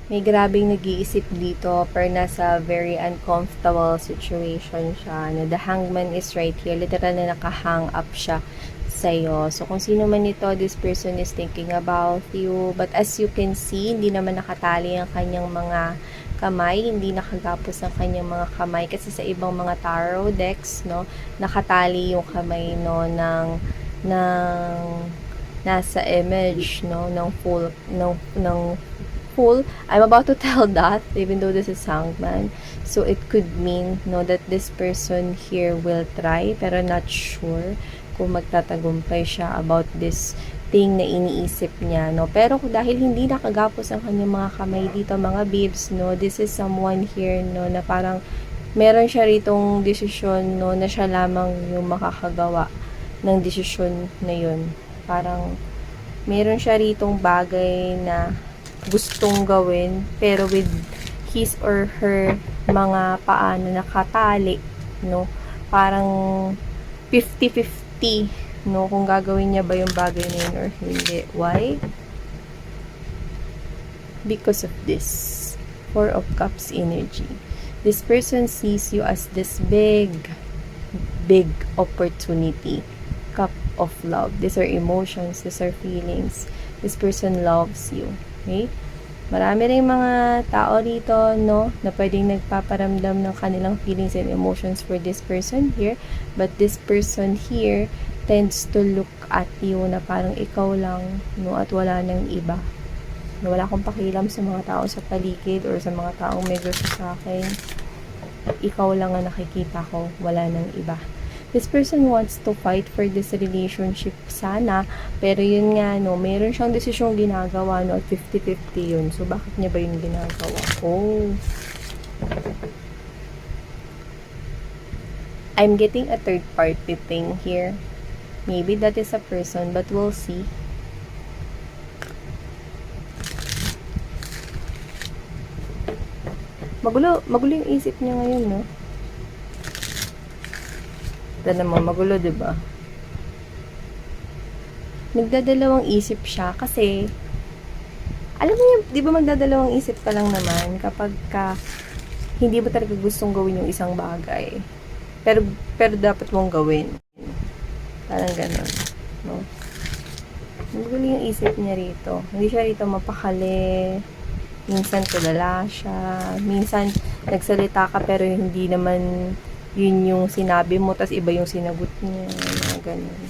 May grabing nag-iisip dito pero nasa very uncomfortable situation siya. Na the hangman is right here. Literal na nakahang up siya sa'yo. So, kung sino man ito, this person is thinking about you. But as you can see, hindi naman nakatali ang kanyang mga kamay. Hindi nakagapos ang kanyang mga kamay. Kasi sa ibang mga tarot decks, no, nakatali yung kamay, no, ng nasa image, no, ng full, ng full. I'm about to tell that, even though this is hangman. So, it could mean, no, that this person here will try, pero not sure kung magtatagumpay siya about this thing na iniisip niya, no. Pero dahil hindi nakagapos ang kanyang mga kamay dito, mga babes, no, this is someone here, no, na parang meron siya ritong desisyon, no, na siya lamang yung makakagawa ng desisyon na yun. Parang meron siya ritong bagay na gustong gawin, pero with his or her mga paa na nakatali, no? Parang 50-50, no? Kung gagawin niya ba yung bagay na yun or hindi. Why? Because of this. Four of Cups energy. This person sees you as this big opportunity. Cup of love. These are emotions. These are feelings. This person loves you. Okay? Marami rin mga tao dito, no, na pwedeng nagpaparamdam ng kanilang feelings and emotions for this person here. But this person here tends to look at you na parang ikaw lang, no, at wala nang iba. Wala akong pakialam sa mga tao sa paligid or sa mga taong may gusto sa akin. Ikaw lang ang nakikita ko, wala nang iba. This person wants to fight for this relationship sana, pero yun nga, no, meron siyang desisyong ginagawa, no, at 50-50 yun. So, bakit niya ba yun ginagawa? Oh. I'm getting a third party thing here. Maybe that is a person, but we'll see. Magulo yung isip niya ngayon, no? Ito naman, magulo, diba? Nagdadalawang isip siya kasi, alam mo yung, di ba magdadalawang isip ka lang naman kapag hindi mo talaga gustong gawin yung isang bagay. Pero dapat mong gawin. Parang ganun, no? Magulo yung isip niya rito. Hindi siya rito mapakali. Minsan tulala siya. Minsan nagsalita ka pero hindi naman yun yung sinabi mo, tas iba yung sinagot niya, mga ganun.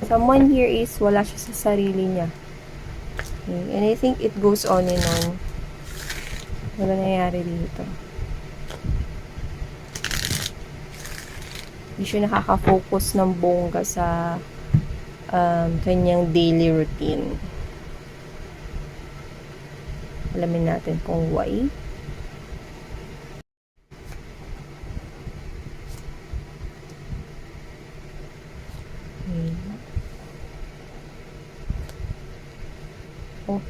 Someone here is wala siya sa sarili niya. Okay. And I think it goes on and on. Wala nangyayari dito. Hindi siya nakaka-focus ng bongga sa kanyang daily routine. Alamin natin kung why. Oh.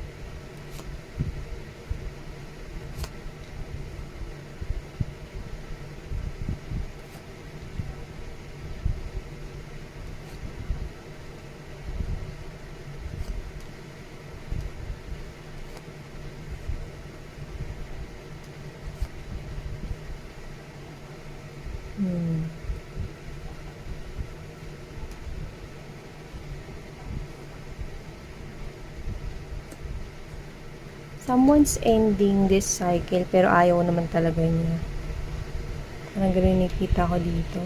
Someone's ending this cycle pero ayaw naman talaga niya. Parang ganun nakita ko dito.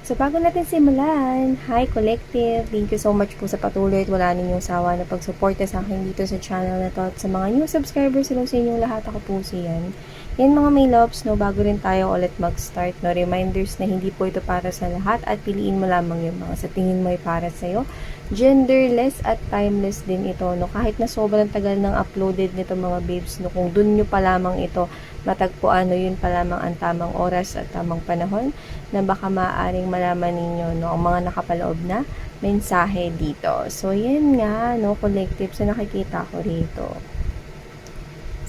So, bago natin simulan, hi Collective! Thank you so much po sa patuloy at wala ninyong sawa na pagsuporta sa akin dito sa channel na to. At sa mga new subscribers, hello sa inyong lahat, ako po si Yan. Yan mga may loves, no, bago rin tayo ulit mag-start, no, reminders na hindi po ito para sa lahat at piliin mo lamang yung mga sa tingin mo ay para sa'yo. Genderless at timeless din ito, no, kahit na sobrang tagal ng uploaded nito mga babes, no, kung dun nyo pa lamang ito matagpuan, no, yun pa lamang ang tamang oras at tamang panahon na baka maaaring malaman ninyo, no, ang mga nakapaloob na mensahe dito. So, yan nga, no, Collective, sa nakikita ko rito.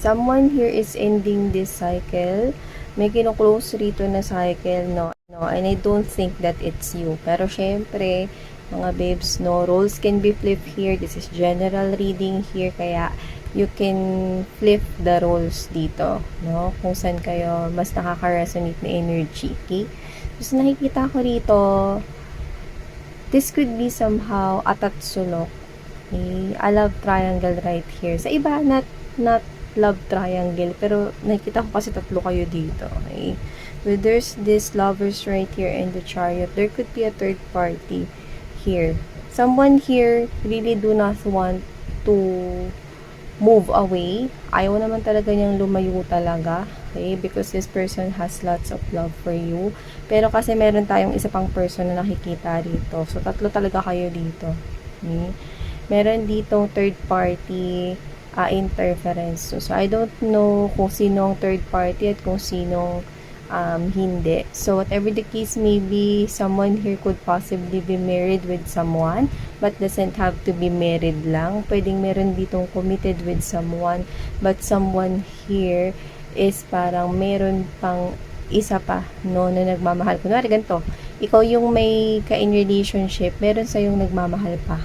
Someone here is ending this cycle. May kino-close rito na cycle, no, and I don't think that it's you. Pero, syempre, mga babes, no, roles can be flipped here. This is general reading here, kaya you can flip the roles dito, no? Kung saan kayo mas nakaka-resonate na energy, okay? So, nakikita ko rito, this could be somehow a tatsulok, okay? A love triangle right here. Sa iba, not love triangle, pero nakikita ko kasi tatlo kayo dito, okay? But there's this lovers right here and the chariot. There could be a third party here. Someone here really do not want to move away. Ayaw naman talaga niyang lumayo talaga. Okay? Because this person has lots of love for you. Pero kasi meron tayong isa pang person na nakikita dito. So, tatlo talaga kayo dito. Okay? Meron ditong third party interference. So, I don't know kung sinong third party at kung sinong hindi. So, whatever the case may be, someone here could possibly be married with someone, but doesn't have to be married lang. Pwedeng meron ditong committed with someone, but someone here is parang meron pang isa pa, no, na nagmamahal. Kunwari, ganito, ikaw yung may ka-in relationship, meron sa yung nagmamahal pa.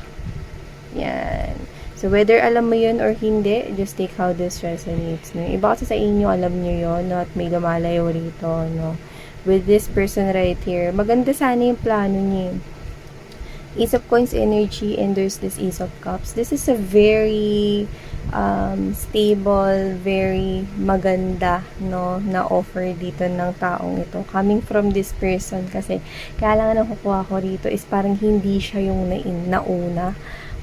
Yan. So, whether alam mo yun or hindi, just take how this resonates. No? Iba kasi sa inyo, alam nyo yun, no? At may lumalayo rito, no? With this person right here, maganda sana yung plano niya. Ace of Coins energy, and there's this Ace of Cups. This is a very stable, very maganda, no, na offer dito ng taong ito. Coming from this person, kasi kaya lang nakukuha ko rito is parang hindi siya yung nauna.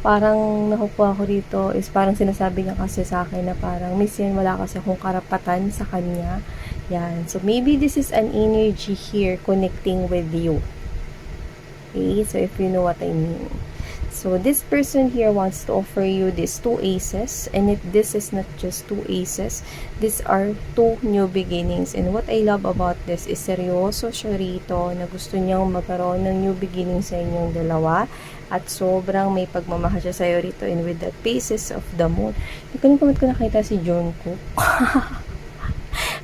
Parang nakukuha ko dito is parang sinasabi niya kasi sa akin na parang miss yan, wala kasi akong karapatan sa kanya. Yan. So, maybe this is an energy here connecting with you. Okay? So, if you know what I mean. So, this person here wants to offer you these two aces. And if this is not just two aces, these are two new beginnings. And what I love about this is seryoso siya rito na gusto niyang magkaroon ng new beginning sa inyong dalawa. At sobrang may pagmamahal siya sa'yo rito. And with the phases of the moon. Yung kanina ko nakita si Jungkook.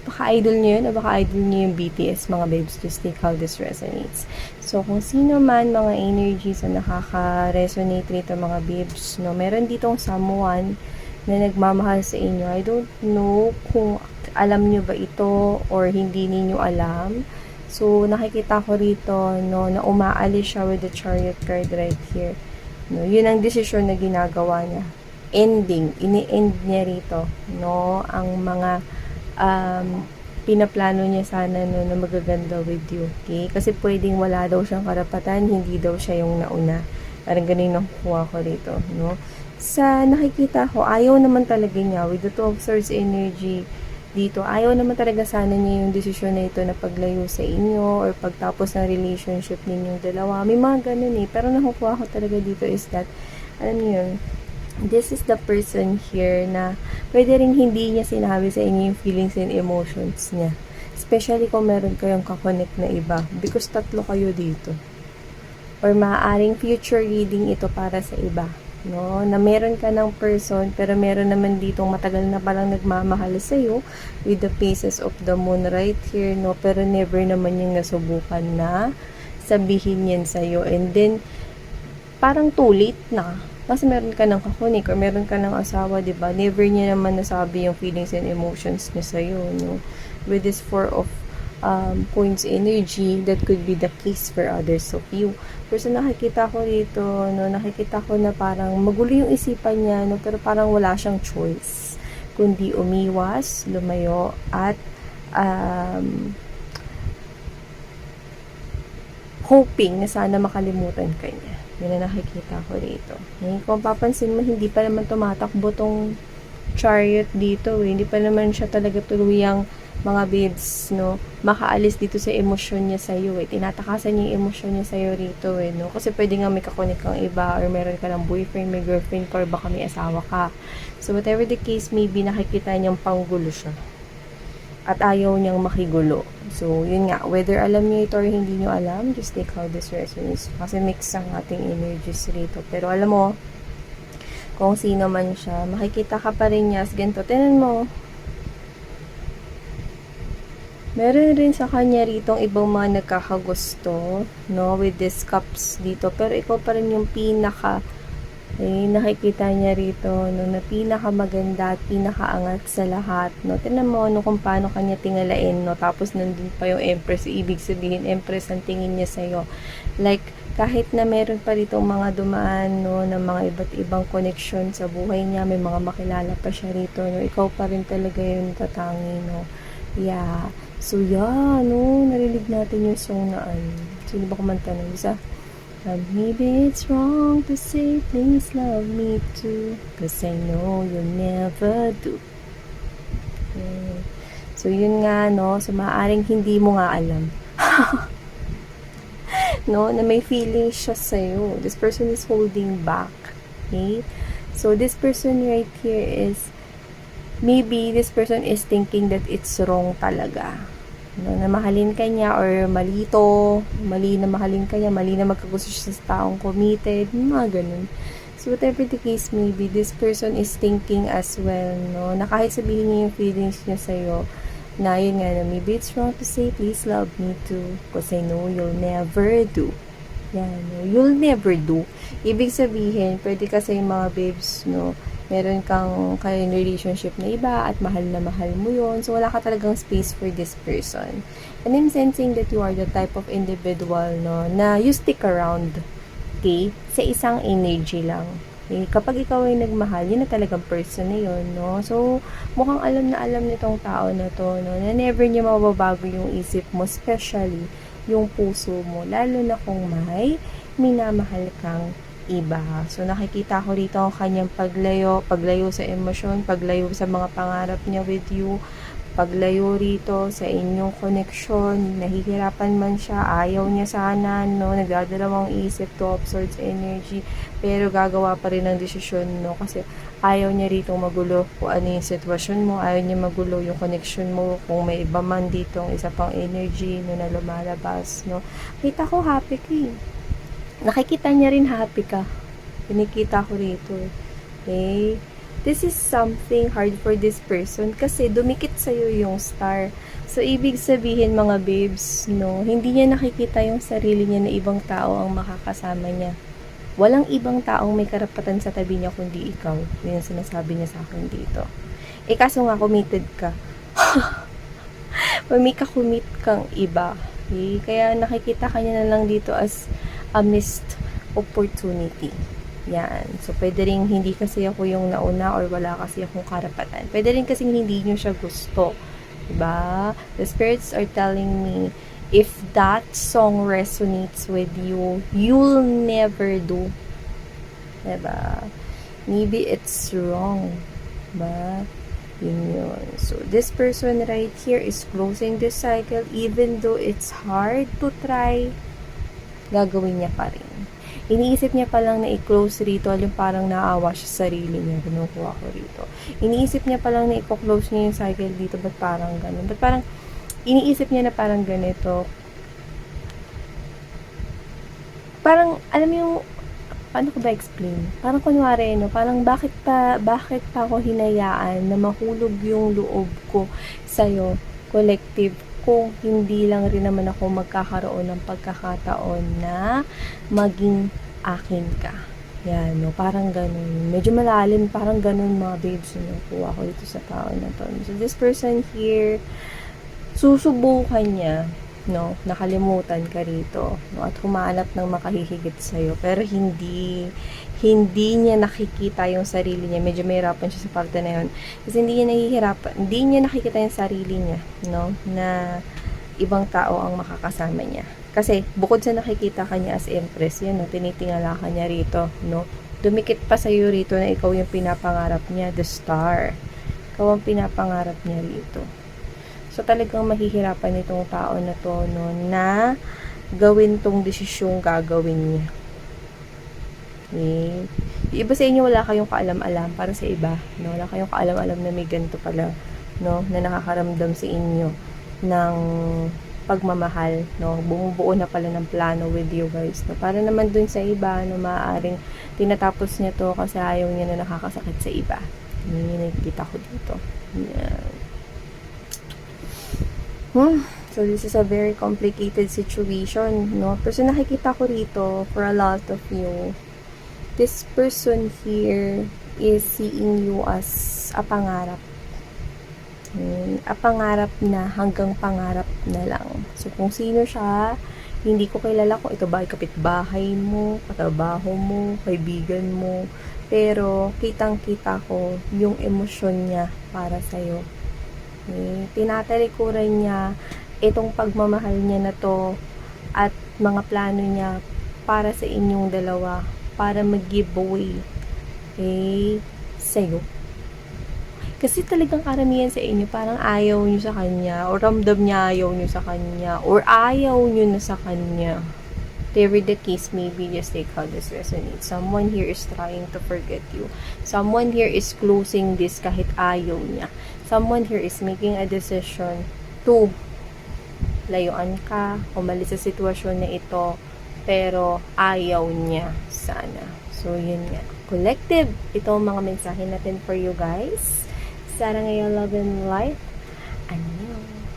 Baka idol niyo yun o baka idol niyo yung BTS, mga babes. Just take how this resonates. So, kung sino man mga energies na nakaka-resonate rito, mga babes, no, meron ditong someone na nagmamahal sa inyo. I don't know kung alam niyo ba ito or hindi niyo alam. So, nakikita ko rito, no, na umaalis siya with the Chariot card right here. No, yun ang desisyon na ginagawa niya. Ending, ini-end niya rito, no, ang mga pinaplano niya sana, no, na magaganda with you. Okay? Kasi pwedeng wala daw siyang karapatan, hindi daw siya yung nauna. Parang ganun ang kuha ko rito, no. Sa nakikita ko, ayaw naman talaga niya with the Two of Swords energy dito, ayaw naman talaga sana niya yung desisyon na ito na paglayo sa inyo or pagtapos ng relationship ninyong dalawa. May mga ganun eh. Pero nakukuha ko talaga dito is that, alam niyo yun, this is the person here na pwede rin hindi niya sinabi sa inyo yung feelings and emotions niya. Especially kung meron kayong kakonect na iba. Because tatlo kayo dito. Or maaaring future reading ito para sa iba. No, na meron ka ng person pero meron naman ditong matagal na palang nagmamahal sa iyo with the phases of the moon right here, no, pero never naman yung nasubukan na sabihin yan sa iyo, and then parang too late na kasi meron ka ng kakunik or meron ka ng asawa, 'di ba? Never niya naman nasabi yung feelings and emotions niya sa iyo, no. With this Four of points energy, that could be the case for others of you. Pero nakikita ko dito, no, nakikita ko na parang magulo yung isipan niya, no, pero parang wala siyang choice kundi umiwas, lumayo, at hoping na sana makalimutan ka niya. Yun na nakikita ko dito. Ngayon, kung papansin mo, hindi pa naman tumatakbo tong Chariot dito, eh. Hindi pa naman siya talaga tuluyang, mga babes, no, makaalis dito sa emosyon niya sa iyo, eh. Tinatakasan niya yung emosyon niya sa iyo rito, eh, no. Kasi pwede nga may kakonek kang iba or meron ka ng boyfriend, may girlfriend ka, or baka may asawa ka. So, whatever the case may be, nakikita niyang panggulo siya. At ayaw niyang makigulo. So, yun nga, whether alam niyo ito or hindi niyo alam, just take how this resonates. Kasi mix ang ating energies rito. Pero alam mo, kung sino man siya, makikita ka pa rin niya as ganito. Tinan mo, meron rin sa kanya ritong ibang mga nagkakagusto, no, with these cups dito. Pero ikaw pa rin yung pinaka Eh, nakikita niya rito, no, na pinakamaganda at pinakaangat sa lahat, no. Tingnan mo, no, kung paano kanya tingalain, no. Tapos, nandun pa yung Empress. Ibig sabihin, Empress ang tingin niya sa'yo. Like, kahit na meron pa rito mga dumaan, no, ng mga iba't ibang connection sa buhay niya, may mga makilala pa siya rito, no. Ikaw pa rin talaga yung tatangi, no. Yeah. So, yeah, no, narinig natin yung song na, sino ba kumanta nun? Isa? Maybe it's wrong to say please love me too, 'cause I know you'll never do. So yun nga, no, so maaaring hindi mo nga alam no, na may feelings siya sa'yo. This person is holding back. Okay? So this person right here is, maybe this person is thinking that it's wrong talaga, no, na mahalin ka niya, or mali na mahalin ka niya, mali na magkagusto siya sa taong committed, mga ganun. So whatever the case may be, this person is thinking as well, no, na kahit sabihin niya yung feelings niya sa'yo, na yun nga, na maybe it's wrong to say please love me too, because I know you'll never do. Yan, no, you'll never do. Ibig sabihin, pwede kasi yung mga babes, no, meron kang kayong relationship na iba at mahal na mahal mo yon, so wala ka talagang space for this person. And I'm sensing that you are the type of individual, no, na you stick around, okay, sa isang energy lang. Okay? Kapag ikaw ay nagmahal, yun na talagang person na yun, no. So mukhang alam na alam nitong tao na to, no, na never niya mababago yung isip mo, especially yung puso mo, lalo na kung may minamahal kang iba. So nakikita ko rito ang kanyang paglayo sa emosyon, paglayo sa mga pangarap niya with you, paglayo rito sa inyong connection. Nahihirapan man siya, ayaw niya sana, no, nagdadalawang isip, to of swords energy, pero gagawa pa rin ng desisyon, no, kasi ayaw niya rito magulo kung ano yung sitwasyon mo, ayaw niya magulo yung connection mo, kung may iba man dito isa pang energy, no, na lumalabas, no. Kita ko happy ka eh. Nakikita niya rin happy ka. Pinikita ko rito. Okay? This is something hard for this person kasi dumikit sa'yo yung star. So, ibig sabihin mga babes, no, hindi niya nakikita yung sarili niya na ibang tao ang makakasama niya. Walang ibang taong may karapatan sa tabi niya kundi ikaw. Yun yung sinasabi niya sa akin dito. Eh, kaso nga, committed ka. May ka-commit kang iba. Okay? Kaya nakikita ka niya na lang dito as a missed opportunity. Yan. So, pwede rin hindi kasi ako yung nauna or wala kasi akong karapatan. Pwede rin kasi hindi nyo siya gusto. Diba? The spirits are telling me, if that song resonates with you, you'll never do. Diba? Maybe it's wrong. Diba? Yun. So, this person right here is closing this cycle even though it's hard to try, gagawin niya pa rin. Iniisip niya pa lang na i-close rito, yung parang naawa siya sa sarili niya, kinukuha ko rito. Iniisip niya pa lang na i-close niya yung cycle dito, ba't parang ganun? Ba't parang, iniisip niya na parang ganito. Parang, alam mo yung, paano ko ba explain? Parang kunwari, no, parang bakit pa ako hinayaan na mahulog yung loob ko sa'yo, collective, kung hindi lang rin naman ako magkakaroon ng pagkakataon na maging akin ka. Yan, no, parang ganun. Medyo malalim, parang ganun mga babes, no, kuha ko dito sa tao na to. So, this person here, susubukan niya, no, nakalimutan ka rito, no, at humanap ng makahihigit sa'yo, pero hindi niya nakikita yung sarili niya. Medyo mahirapan siya sa parte na yun. Kasi hindi niya nakikita yung sarili niya, no, na ibang tao ang makakasama niya. Kasi, bukod sa nakikita kanya as Empress, yan, no, tinitingala ka niya rito, no. Dumikit pa sa'yo rito na ikaw yung pinapangarap niya, the star. Ikaw ang pinapangarap niya rito. So, talagang mahihirapan itong tao na to, no, na gawin tong desisyong gagawin niya. Okay. Yung iba sa inyo, wala kayong kaalam-alam para sa iba, no? Wala kayong kaalam-alam na may ganito pala, no, na nakakaramdam sa inyo ng pagmamahal, no? Bumubuo na pala ng plano with you guys, no? Para naman dun sa iba, no, maaaring tinatapos niya to kasi ayaw niya na nakakasakit sa iba. Yun yung nakikita ko dito. Yeah. So, this is a very complicated situation, no? Pero nakikita ko rito, for a lot of you, This person here is seeing you as a pangarap. A pangarap na hanggang pangarap na lang. So, kung sino siya, hindi ko kilala kung ito ba ay kapitbahay mo, katrabaho mo, kaibigan mo. Pero, kitang-kita ko yung emosyon niya para sa'yo. Tinatalikuran niya itong pagmamahal niya na to at mga plano niya para sa inyong dalawa, para mag-giveaway sa'yo. Kasi talagang karamihan sa inyo, parang ayaw nyo sa kanya, or ramdam niya ayaw nyo sa kanya, or ayaw nyo na sa kanya. Whatever the case may be, just take how this resonates. Someone here is trying to forget you. Someone here is closing this kahit ayaw niya. Someone here is making a decision to layuan ka, umalis sa sitwasyon na ito, pero ayaw niya sana. So, yun nga. Collective, ito ang mga mensahe natin for you guys. Sana ngayon, love and life. Annyeong.